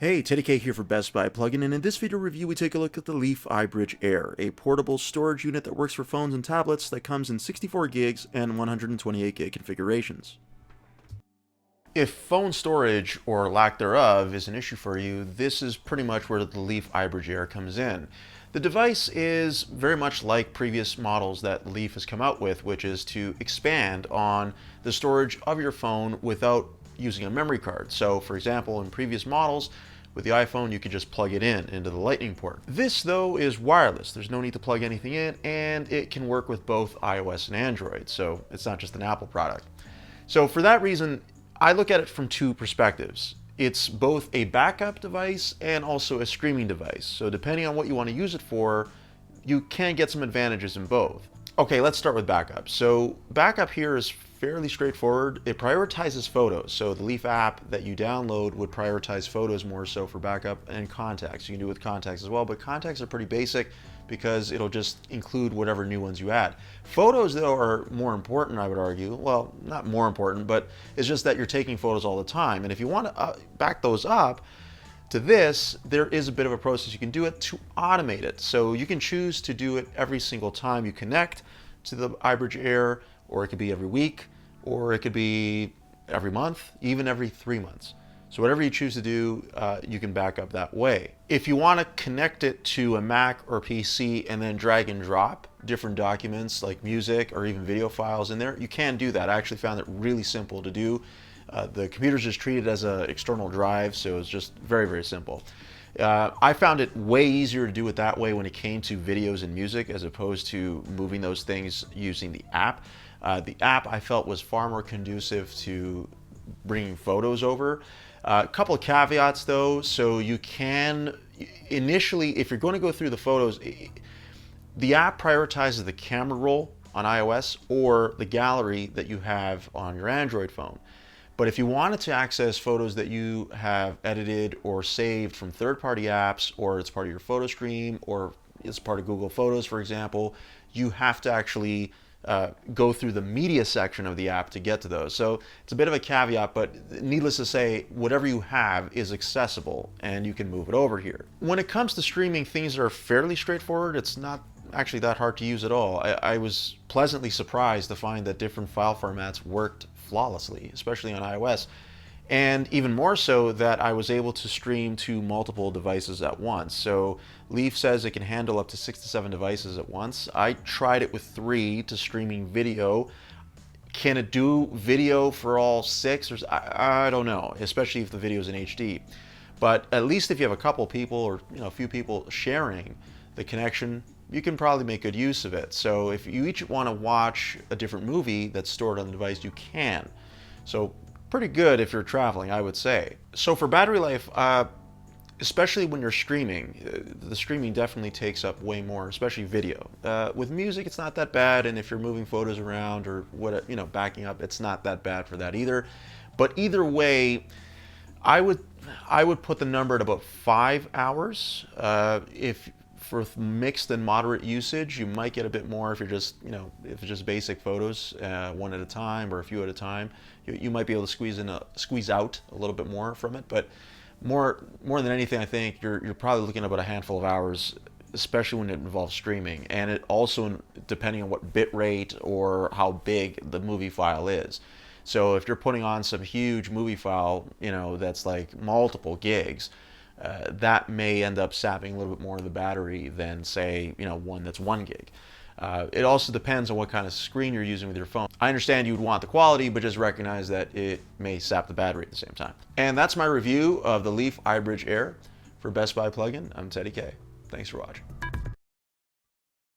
Hey, Teddy K here for Best Buy Plugin, and in this video review we take a look at the Leef iBridge Air, a portable storage unit that works for phones and tablets that comes in 64 gigs and 128 gig configurations. If phone storage, or lack thereof, is an issue for you, this is pretty much where the Leef iBridge Air comes in. The device is very much like previous models that Leef has come out with, which is to expand on the storage of your phone without using a memory card. So for example, in previous models with the iPhone, you could just plug it in into the lightning port. This though is wireless. There's no need to plug anything in, and it can work with both iOS and Android. So it's not just an Apple product. So for that reason, I look at it from two perspectives. It's both a backup device and also a streaming device. So depending on what you want to use it for, you can get some advantages in both. Okay, let's start with backup. So backup here is fairly straightforward. It prioritizes photos. So the Leef app that you download would prioritize photos more so for backup, and contacts. You can do it with contacts as well, but contacts are pretty basic because it'll just include whatever new ones you add. Photos though are more important, I would argue. Well, not more important, but it's just that you're taking photos all the time. And if you want to back those up to this, there is a bit of a process you can do it to automate it. So you can choose to do it every single time you connect to the iBridge Air, or it could be every week, or it could be every month, even every 3 months. So whatever you choose to do, you can back up that way. If you want to connect it to a Mac or PC and then drag and drop different documents like music or even video files in there, you can do that. I actually found it really simple to do. The computer's just treated as an external drive, so it's just very, very simple. I found it way easier to do it that way when it came to videos and music as opposed to moving those things using the app. The app I felt was far more conducive to bringing photos over. A couple of caveats though, so you can initially, if you're going to go through the photos, the app prioritizes the camera roll on iOS or the gallery that you have on your Android phone. But if you wanted to access photos that you have edited or saved from third-party apps, or it's part of your photo stream, or it's part of Google Photos, for example, you have to actually go through the media section of the app to get to those. So it's a bit of a caveat, but needless to say, whatever you have is accessible and you can move it over here. When it comes to streaming, things are fairly straightforward. It's not actually that hard to use at all. I was pleasantly surprised to find that different file formats worked flawlessly, especially on iOS. And even more so that I was able to stream to multiple devices at once. So Leef says it can handle up to 6 to 7 devices at once. I tried it with 3 to streaming video. Can it do video for all 6? I don't know, especially if the video is in HD. But at least if you have a couple people, or a few people sharing the connection, you can probably make good use of it. So if you each want to watch a different movie that's stored on the device, you can. So pretty good if you're traveling, I would say. So for battery life, especially when you're streaming, the streaming definitely takes up way more, especially video. With music, it's not that bad, and if you're moving photos around or what, backing up, it's not that bad for that either. But either way, I would put the number at about 5 hours. If for mixed and moderate usage, you might get a bit more if you're just, if it's just basic photos, one at a time or a few at a time. You might be able to squeeze out a little bit more from it, but more than anything, I think you're probably looking at about a handful of hours, especially when it involves streaming, and it also depending on what bit rate or how big the movie file is. So if you're putting on some huge movie file, that's like multiple gigs, that may end up sapping a little bit more of the battery than, say, one that's 1 gig. It also depends on what kind of screen you're using with your phone. I understand you would want the quality, but just recognize that it may sap the battery at the same time. And that's my review of the Leef iBridge Air for Best Buy Plugin. I'm Teddy K. Thanks for watching.